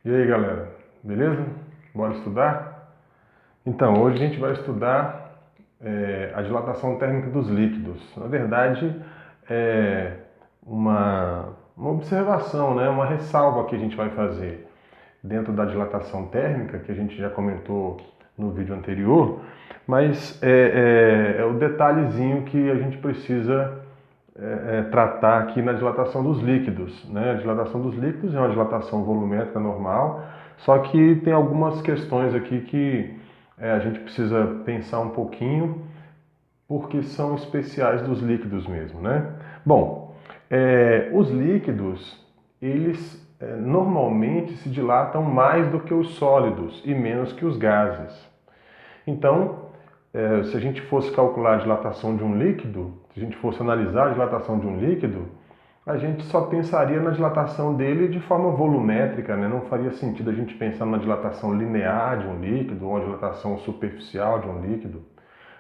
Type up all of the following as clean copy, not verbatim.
E aí, galera, beleza? Bora estudar? Então, hoje a gente vai estudar a dilatação térmica dos líquidos. Na verdade, é uma observação, né? Uma ressalva que a gente vai fazer dentro da dilatação térmica, que a gente já comentou no vídeo anterior, mas é o detalhezinho que a gente precisa tratar aqui na dilatação dos líquidos, né? A dilatação dos líquidos é uma dilatação volumétrica normal, só que tem algumas questões aqui que a gente precisa pensar um pouquinho, porque são especiais dos líquidos mesmo, né? Bom, os líquidos, eles normalmente se dilatam mais do que os sólidos e menos que os gases. Então, se a gente fosse calcular a dilatação de um líquido, se a gente fosse analisar a dilatação de um líquido, a gente só pensaria na dilatação dele de forma volumétrica, né? Não faria sentido a gente pensar na dilatação linear de um líquido ou a dilatação superficial de um líquido.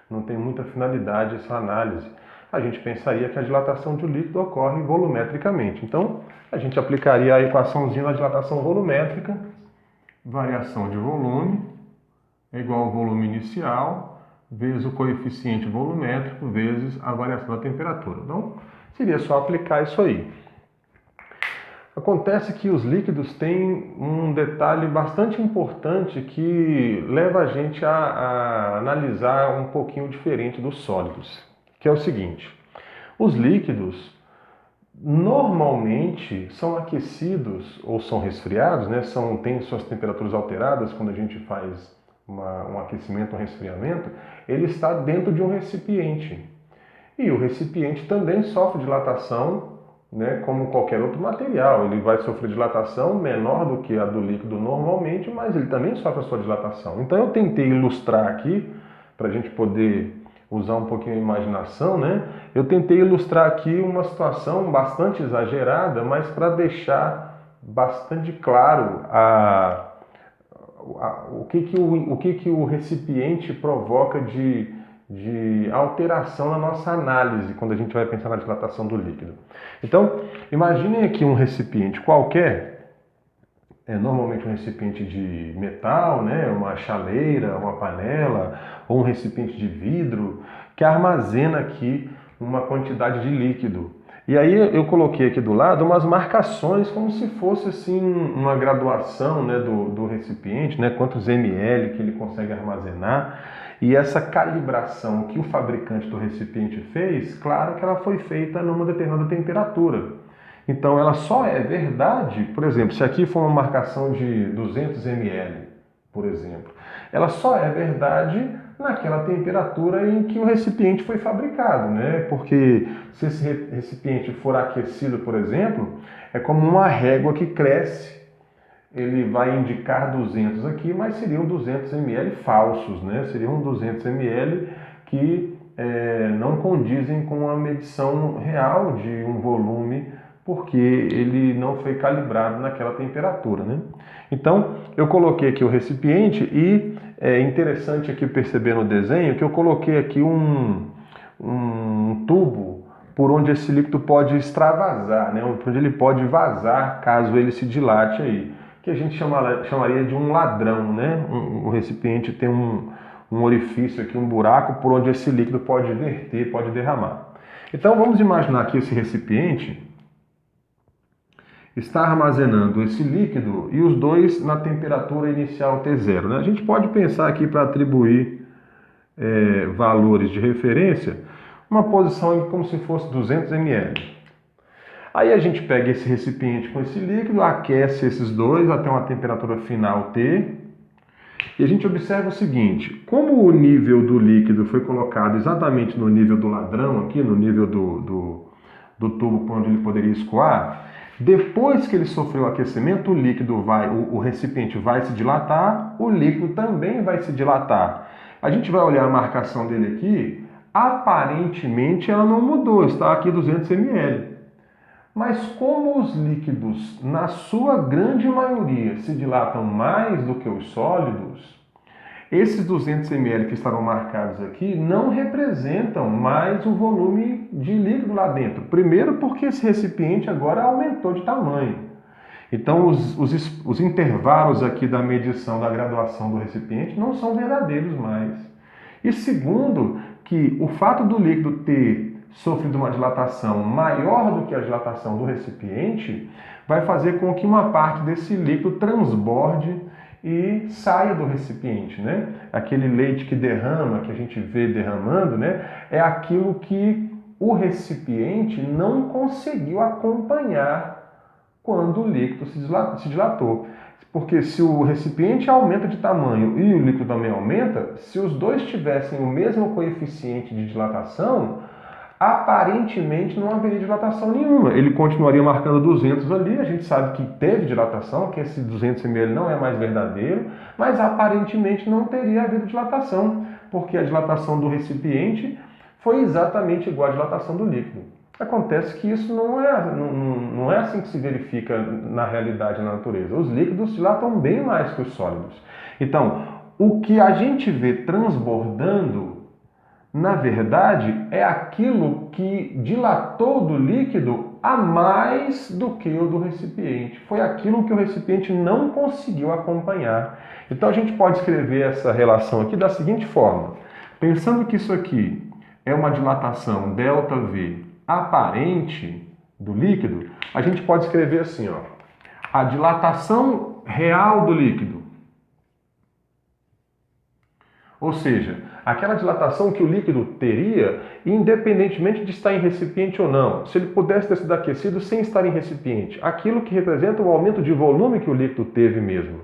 Não tem muita finalidade essa análise. A gente pensaria que a dilatação de um líquido ocorre volumetricamente. Então, a gente aplicaria a equaçãozinha da dilatação volumétrica, variação de volume é igual ao volume inicial vezes o coeficiente volumétrico vezes a variação da temperatura. Então, seria só aplicar isso aí. Acontece que os líquidos têm um detalhe bastante importante que leva a gente a analisar um pouquinho diferente dos sólidos, que é o seguinte: os líquidos normalmente são aquecidos ou são resfriados, né? Têm suas temperaturas alteradas quando a gente faz um aquecimento, um resfriamento. Ele está dentro de um recipiente. E o recipiente também sofre dilatação, né, como qualquer outro material. Ele vai sofrer dilatação menor do que a do líquido normalmente, mas ele também sofre a sua dilatação. Então eu tentei ilustrar aqui, para a gente poder usar um pouquinho a imaginação, né? Eu tentei ilustrar aqui uma situação bastante exagerada, mas para deixar bastante claro o que o recipiente provoca de alteração na nossa análise quando a gente vai pensar na dilatação do líquido. Então, imaginem aqui um recipiente qualquer, normalmente um recipiente de metal, né, uma chaleira, uma panela, ou um recipiente de vidro, que armazena aqui uma quantidade de líquido. E aí eu coloquei aqui do lado umas marcações como se fosse assim uma graduação, né, do recipiente, né, quantos ml que ele consegue armazenar. E essa calibração que o fabricante do recipiente fez, claro que ela foi feita numa determinada temperatura. Então ela só é verdade, por exemplo, se aqui for uma marcação de 200 ml, por exemplo, ela só é verdade naquela temperatura em que o recipiente foi fabricado, né? Porque se esse recipiente for aquecido, por exemplo, é como uma régua que cresce. Ele vai indicar 200 aqui, mas seriam 200 ml falsos, né? Seriam 200 ml que não condizem com a medição real de um volume, porque ele não foi calibrado naquela temperatura, né? Então, eu coloquei aqui o recipiente e é interessante aqui perceber no desenho que eu coloquei aqui um tubo por onde esse líquido pode extravasar, né? Onde ele pode vazar caso ele se dilate aí, que a gente chamaria de um ladrão, né? O recipiente tem um orifício aqui, um buraco por onde esse líquido pode verter, pode derramar. Então vamos imaginar que esse recipiente está armazenando esse líquido e os dois na temperatura inicial T0, né? A gente pode pensar aqui para atribuir valores de referência, uma posição como se fosse 200 ml. Aí a gente pega esse recipiente com esse líquido, aquece esses dois até uma temperatura final T, e a gente observa o seguinte: como o nível do líquido foi colocado exatamente no nível do ladrão, aqui no nível do tubo por onde ele poderia escoar, depois que ele sofreu o aquecimento, o recipiente vai se dilatar, o líquido também vai se dilatar. A gente vai olhar a marcação dele aqui, aparentemente ela não mudou, está aqui 200 ml. Mas como os líquidos, na sua grande maioria, se dilatam mais do que os sólidos, esses 200 ml que estavam marcados aqui não representam mais o volume de líquido lá dentro. Primeiro porque esse recipiente agora aumentou de tamanho. Então, os intervalos aqui da medição da graduação do recipiente não são verdadeiros mais. E segundo, que o fato do líquido ter sofrido uma dilatação maior do que a dilatação do recipiente vai fazer com que uma parte desse líquido transborde e saia do recipiente, né? Aquele leite que derrama, que a gente vê derramando, né? É aquilo que o recipiente não conseguiu acompanhar quando o líquido se dilatou. Porque se o recipiente aumenta de tamanho e o líquido também aumenta, se os dois tivessem o mesmo coeficiente de dilatação, aparentemente não haveria dilatação nenhuma. Ele continuaria marcando 200 ali, a gente sabe que teve dilatação, que esse 200 ml não é mais verdadeiro, mas aparentemente não teria havido dilatação, porque a dilatação do recipiente foi exatamente igual à dilatação do líquido. Acontece que isso não é assim que se verifica na realidade, na natureza. Os líquidos dilatam bem mais que os sólidos. Então, o que a gente vê transbordando, na verdade, é aquilo que dilatou do líquido a mais do que o do recipiente. Foi aquilo que o recipiente não conseguiu acompanhar. Então, a gente pode escrever essa relação aqui da seguinte forma. Pensando que isso aqui é uma dilatação ΔV aparente do líquido, a gente pode escrever assim, ó, a dilatação real do líquido. Ou seja, aquela dilatação que o líquido teria, independentemente de estar em recipiente ou não, se ele pudesse ter sido aquecido sem estar em recipiente, aquilo que representa o aumento de volume que o líquido teve mesmo,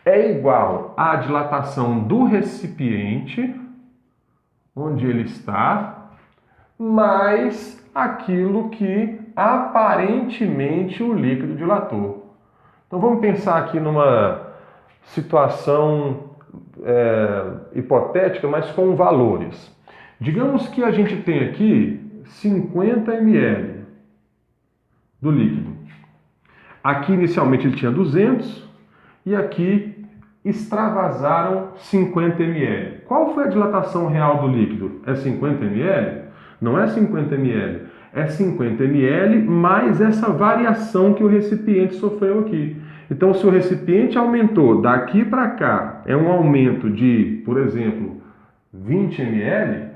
é igual à dilatação do recipiente, onde ele está, mais aquilo que aparentemente o líquido dilatou. Então vamos pensar aqui numa situação hipotética, mas com valores. Digamos que a gente tem aqui 50 ml do líquido. Aqui inicialmente ele tinha 200 e aqui extravasaram 50 ml. Qual foi a dilatação real do líquido? É 50 ml? Não é 50 ml, é 50 ml mais essa variação que o recipiente sofreu aqui. Então, se o recipiente aumentou daqui para cá, é um aumento de, por exemplo, 20 ml,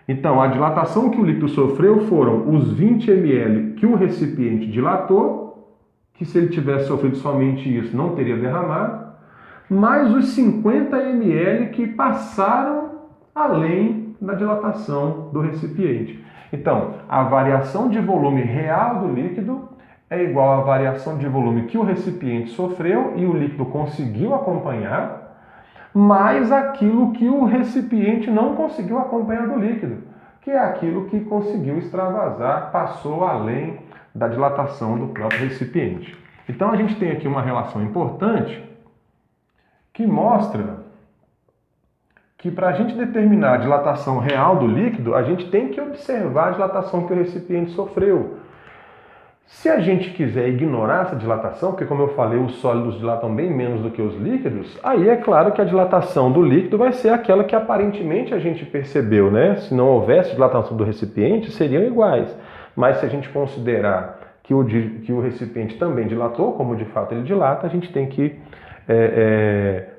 então a dilatação que o líquido sofreu foram os 20 ml que o recipiente dilatou, que se ele tivesse sofrido somente isso, não teria derramado, mais os 50 ml que passaram além da dilatação do recipiente. Então, a variação de volume real do líquido é igual à variação de volume que o recipiente sofreu e o líquido conseguiu acompanhar, mais aquilo que o recipiente não conseguiu acompanhar do líquido, que é aquilo que conseguiu extravasar, passou além da dilatação do próprio recipiente. Então, a gente tem aqui uma relação importante que mostra que para a gente determinar a dilatação real do líquido, a gente tem que observar a dilatação que o recipiente sofreu. Se a gente quiser ignorar essa dilatação, porque como eu falei, os sólidos dilatam bem menos do que os líquidos, aí é claro que a dilatação do líquido vai ser aquela que aparentemente a gente percebeu, né? Se não houvesse dilatação do recipiente, seriam iguais. Mas se a gente considerar que o recipiente também dilatou, como de fato ele dilata, a gente tem que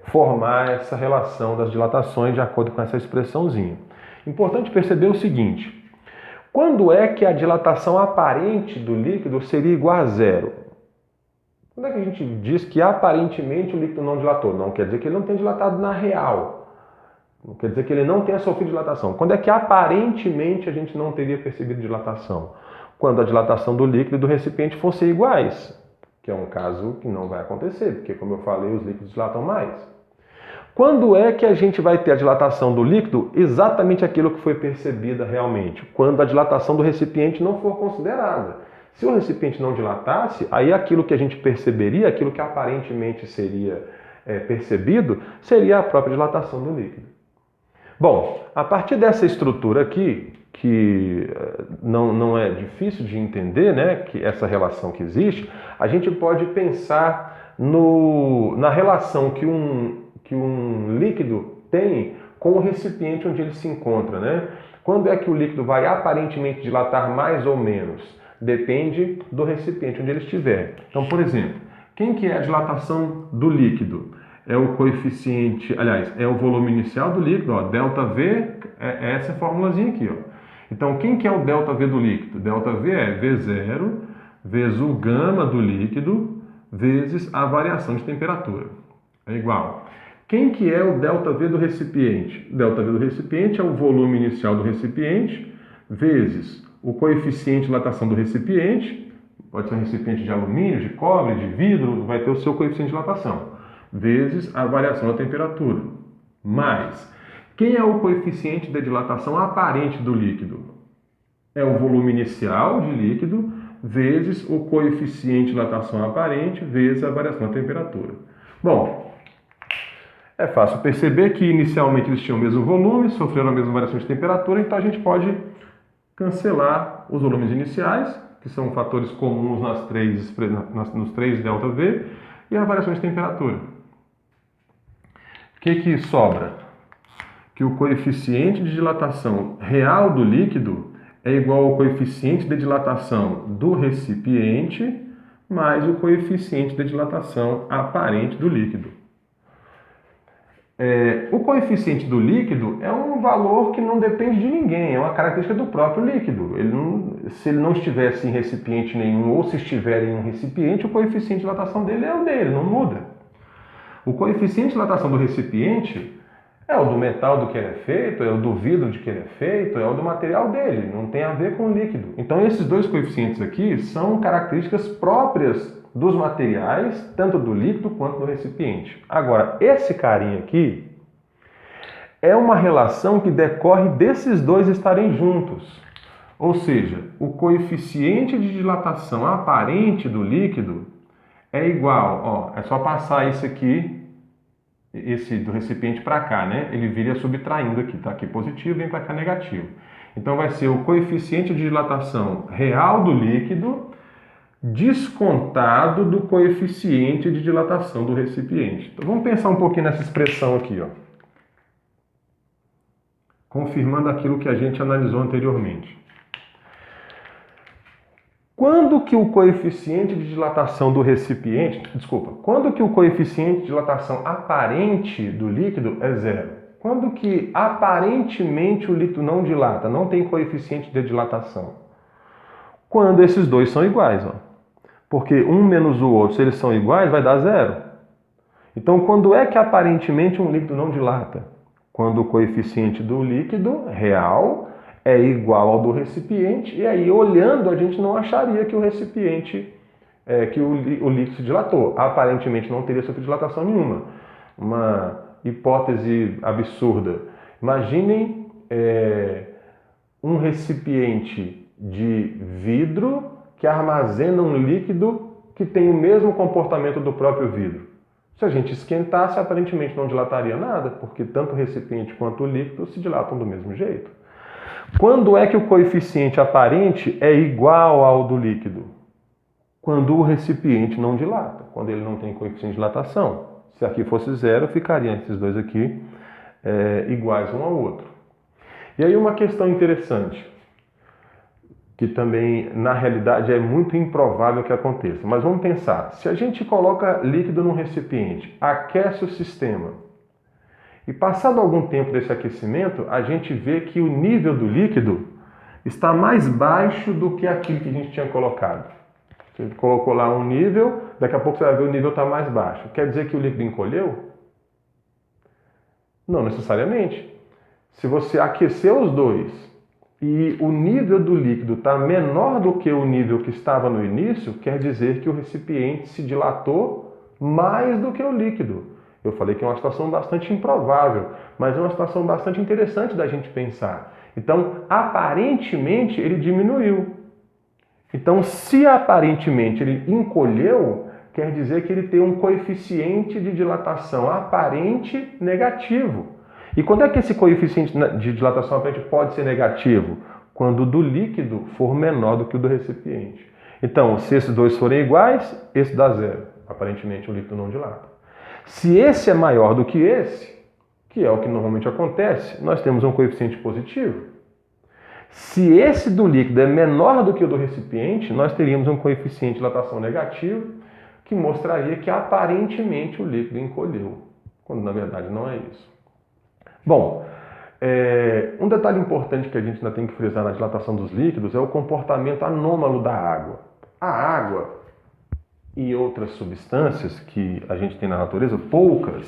formar essa relação das dilatações de acordo com essa expressãozinha. Importante perceber o seguinte: quando é que a dilatação aparente do líquido seria igual a zero? Quando é que a gente diz que aparentemente o líquido não dilatou? Não quer dizer que ele não tenha dilatado na real. Não quer dizer que ele não tenha sofrido dilatação. Quando é que aparentemente a gente não teria percebido dilatação? Quando a dilatação do líquido e do recipiente fossem iguais, que é um caso que não vai acontecer, porque, como eu falei, os líquidos dilatam mais. Quando é que a gente vai ter a dilatação do líquido? Exatamente aquilo que foi percebida realmente, quando a dilatação do recipiente não for considerada. Se o recipiente não dilatasse, aí aquilo que a gente perceberia, aquilo que aparentemente seria percebido, seria a própria dilatação do líquido. Bom, a partir dessa estrutura aqui, que não é difícil de entender, né, que essa relação que existe, a gente pode pensar na relação que um líquido tem com o recipiente onde ele se encontra, né? Quando é que o líquido vai aparentemente dilatar mais ou menos? Depende do recipiente onde ele estiver. Então, por exemplo, Quem que é a dilatação do líquido? É o coeficiente, aliás, é o volume inicial do líquido, ó, ΔV, é essa formulazinha aqui, ó. Então, quem que é o ΔV do líquido? ΔV é V0 vezes o gama do líquido vezes a variação de temperatura. É igual. Quem que é o ΔV do recipiente? O ΔV do recipiente é o volume inicial do recipiente vezes o coeficiente de dilatação do recipiente, pode ser um recipiente de alumínio, de cobre, de vidro, vai ter o seu coeficiente de dilatação, vezes a variação da temperatura, mais quem é o coeficiente de dilatação aparente do líquido? É o volume inicial de líquido vezes o coeficiente de dilatação aparente vezes a variação da temperatura. Bom, é fácil perceber que inicialmente eles tinham o mesmo volume, sofreram a mesma variação de temperatura, então a gente pode cancelar os volumes iniciais, que são fatores comuns nos três ΔV, e a variação de temperatura. O que sobra? Que o coeficiente de dilatação real do líquido é igual ao coeficiente de dilatação do recipiente mais o coeficiente de dilatação aparente do líquido. O coeficiente do líquido é um valor que não depende de ninguém, é uma característica do próprio líquido. Se ele não estivesse em recipiente nenhum ou se estiver em um recipiente, o coeficiente de dilatação dele é o dele, não muda. O coeficiente de dilatação do recipiente é o do metal do que ele é feito, é o do vidro de que ele é feito, é o do material dele, não tem a ver com o líquido. Então esses dois coeficientes aqui são características próprias dos materiais, tanto do líquido quanto do recipiente. Agora, esse carinha aqui é uma relação que decorre desses dois estarem juntos. Ou seja, o coeficiente de dilatação aparente do líquido é igual, é só passar isso aqui, esse do recipiente para cá, né? Ele vira subtraindo aqui, tá? Aqui positivo, vem para cá negativo. Então vai ser o coeficiente de dilatação real do líquido descontado do coeficiente de dilatação do recipiente. Então vamos pensar um pouquinho nessa expressão aqui, ó. Confirmando aquilo que a gente analisou anteriormente. Quando que o coeficiente de dilatação do recipiente, quando que o coeficiente de dilatação aparente do líquido é zero? Quando que aparentemente o líquido não dilata, não tem coeficiente de dilatação? Quando esses dois são iguais, ó. Porque um menos o outro, se eles são iguais, vai dar zero. Então, quando é que aparentemente um líquido não dilata? Quando o coeficiente do líquido real é igual ao do recipiente, e aí, olhando, a gente não acharia que o recipiente, que o líquido se dilatou. Aparentemente não teria sofrido dilatação nenhuma. Uma hipótese absurda. Imaginem um recipiente de vidro que armazena um líquido que tem o mesmo comportamento do próprio vidro. Se a gente esquentasse, aparentemente não dilataria nada, porque tanto o recipiente quanto o líquido se dilatam do mesmo jeito. Quando é que o coeficiente aparente é igual ao do líquido? Quando o recipiente não dilata, quando ele não tem coeficiente de dilatação. Se aqui fosse zero, ficariam esses dois aqui iguais um ao outro. E aí uma questão interessante, que também, na realidade, é muito improvável que aconteça. Mas vamos pensar, se a gente coloca líquido num recipiente, aquece o sistema, e passado algum tempo desse aquecimento, a gente vê que o nível do líquido está mais baixo do que aquilo que a gente tinha colocado. Você colocou lá um nível, daqui a pouco você vai ver o nível está mais baixo. Quer dizer que o líquido encolheu? Não necessariamente. Se você aquecer os dois e o nível do líquido está menor do que o nível que estava no início, quer dizer que o recipiente se dilatou mais do que o líquido. Eu falei que é uma situação bastante improvável, mas é uma situação bastante interessante da gente pensar. Então, aparentemente, ele diminuiu. Então, se aparentemente ele encolheu, quer dizer que ele tem um coeficiente de dilatação aparente negativo. E quando é que esse coeficiente de dilatação aparente pode ser negativo? Quando o do líquido for menor do que o do recipiente. Então, se esses dois forem iguais, esse dá zero. Aparentemente, o líquido não dilata. Se esse é maior do que esse, que é o que normalmente acontece, nós temos um coeficiente positivo. Se esse do líquido é menor do que o do recipiente, nós teríamos um coeficiente de dilatação negativo, que mostraria que aparentemente o líquido encolheu, quando na verdade não é isso. Bom, um detalhe importante que a gente ainda tem que frisar na dilatação dos líquidos é o comportamento anômalo da água. A água e outras substâncias que a gente tem na natureza, poucas,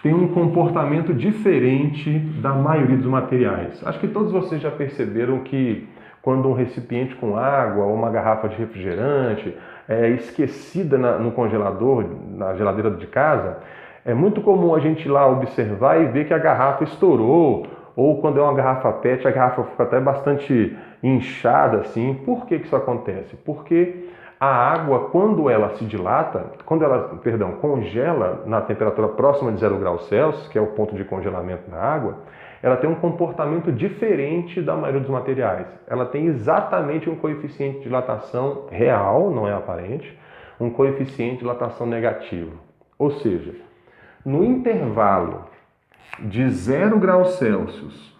têm um comportamento diferente da maioria dos materiais. Acho que todos vocês já perceberam que quando um recipiente com água ou uma garrafa de refrigerante é esquecida no congelador, na geladeira de casa, é muito comum a gente ir lá observar e ver que a garrafa estourou, ou quando é uma garrafa PET, a garrafa fica até bastante inchada assim. Por que isso acontece? Porque a água, quando ela se dilata, congela na temperatura próxima de 0 graus Celsius, que é o ponto de congelamento da água, ela tem um comportamento diferente da maioria dos materiais. Ela tem exatamente um coeficiente de dilatação real, não é aparente, um coeficiente de dilatação negativo. Ou seja, no intervalo de 0 graus Celsius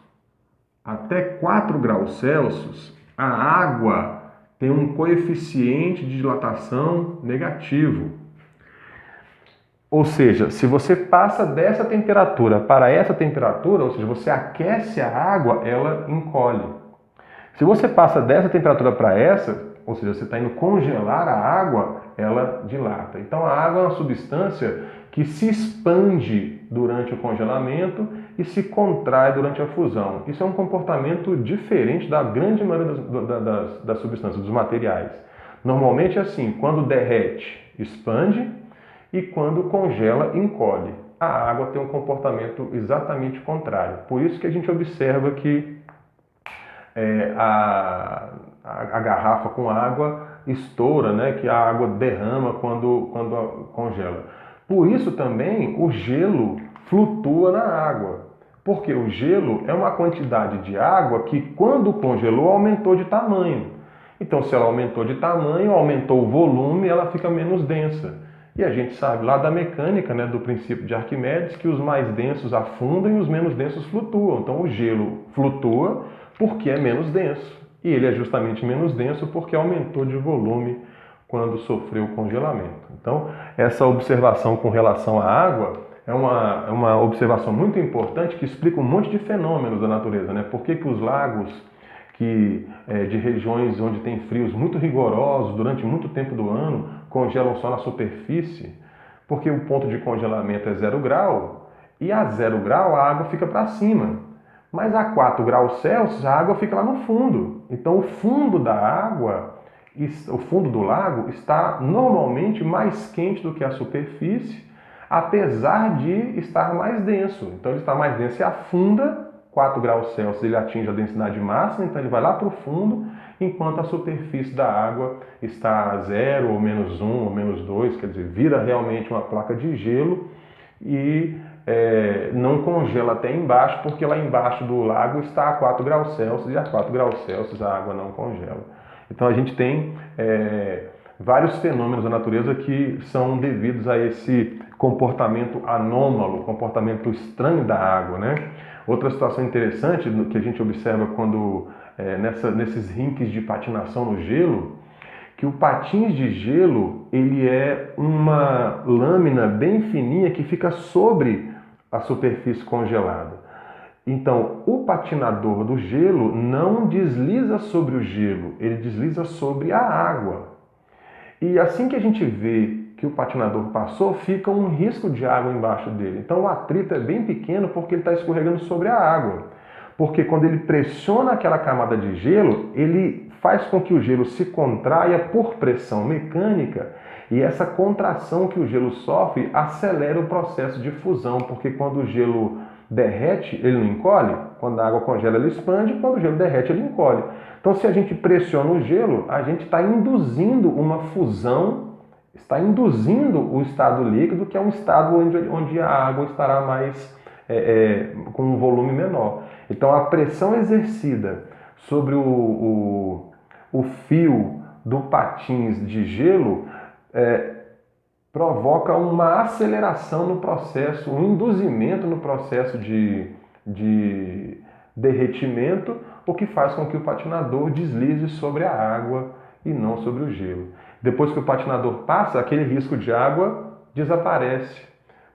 até 4 graus Celsius, a água tem um coeficiente de dilatação negativo. Ou seja, se você passa dessa temperatura para essa temperatura, ou seja, você aquece a água, ela encolhe. Se você passa dessa temperatura para essa, ou seja, você está indo congelar a água, ela dilata. Então a água é uma substância que se expande durante o congelamento e se contrai durante a fusão. Isso é um comportamento diferente da grande maioria das substâncias, dos materiais. Normalmente é assim, quando derrete, expande, e quando congela, encolhe. A água tem um comportamento exatamente contrário. Por isso que a gente observa que a garrafa com água estoura, né? Que a água derrama quando congela. Por isso também o gelo flutua na água. Porque o gelo é uma quantidade de água que quando congelou aumentou de tamanho. Então se ela aumentou de tamanho, aumentou o volume, ela fica menos densa. E a gente sabe lá da mecânica, né, do princípio de Arquimedes, que os mais densos afundam e os menos densos flutuam. Então o gelo flutua porque é menos denso. E ele é justamente menos denso porque aumentou de volume quando sofreu o congelamento. Então essa observação com relação à água é uma observação muito importante que explica um monte de fenômenos da natureza, né? Por que os lagos de regiões onde tem frios muito rigorosos durante muito tempo do ano congelam só na superfície? Porque o ponto de congelamento é 0 grau e a 0 grau a água fica para cima. Mas a 4 graus Celsius a água fica lá no fundo. Então o fundo da água, o fundo do lago está normalmente mais quente do que a superfície, apesar de estar mais denso. Então ele está mais denso e afunda. 4 graus Celsius ele atinge a densidade máxima, então ele vai lá para o fundo, enquanto a superfície da água está a 0, ou menos 1, ou menos 2, quer dizer, vira realmente uma placa de gelo e não congela até embaixo, porque lá embaixo do lago está a 4 graus Celsius e a 4 graus Celsius a água não congela. Então a gente tem vários fenômenos da natureza que são devidos a esse comportamento anômalo, comportamento estranho da água, né? Outra situação interessante que a gente observa quando nesses rinques de patinação no gelo, que o patins de gelo ele é uma lâmina bem fininha que fica sobre a superfície congelada. Então, o patinador do gelo não desliza sobre o gelo, ele desliza sobre a água. E assim que a gente vê que o patinador passou, fica um risco de água embaixo dele. Então o atrito é bem pequeno porque ele está escorregando sobre a água. Porque quando ele pressiona aquela camada de gelo, ele faz com que o gelo se contraia por pressão mecânica, e essa contração que o gelo sofre acelera o processo de fusão, porque quando o gelo derrete, ele não encolhe. Quando a água congela, ele expande, quando o gelo derrete, ele encolhe. Então se a gente pressiona o gelo, a gente está induzindo uma fusão, está induzindo o estado líquido, que é um estado onde a água estará mais com um volume menor. Então a pressão exercida sobre o fio do patins de gelo provoca uma aceleração no processo, um induzimento no processo de derretimento, o que faz com que o patinador deslize sobre a água e não sobre o gelo. Depois que o patinador passa, aquele risco de água desaparece.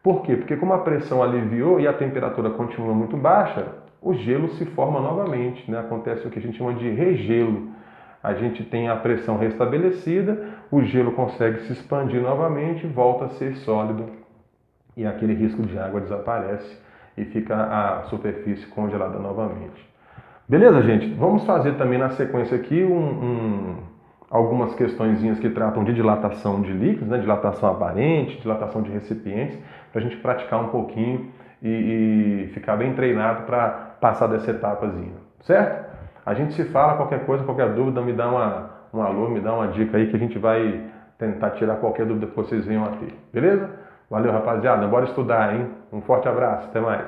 Por quê? Porque como a pressão aliviou e a temperatura continua muito baixa, o gelo se forma novamente, né? Acontece o que a gente chama de regelo. A gente tem a pressão restabelecida, o gelo consegue se expandir novamente, volta a ser sólido e aquele risco de água desaparece e fica a superfície congelada novamente. Beleza, gente? Vamos fazer também na sequência aqui algumas questõezinhas que tratam de dilatação de líquidos, né? Dilatação aparente, dilatação de recipientes, para a gente praticar um pouquinho e ficar bem treinado para passar dessa etapazinha, certo? A gente se fala, qualquer coisa, qualquer dúvida, me dá um alô, me dá uma dica aí que a gente vai tentar tirar qualquer dúvida que vocês venham a ter, beleza? Valeu, rapaziada, bora estudar, hein? Um forte abraço, até mais.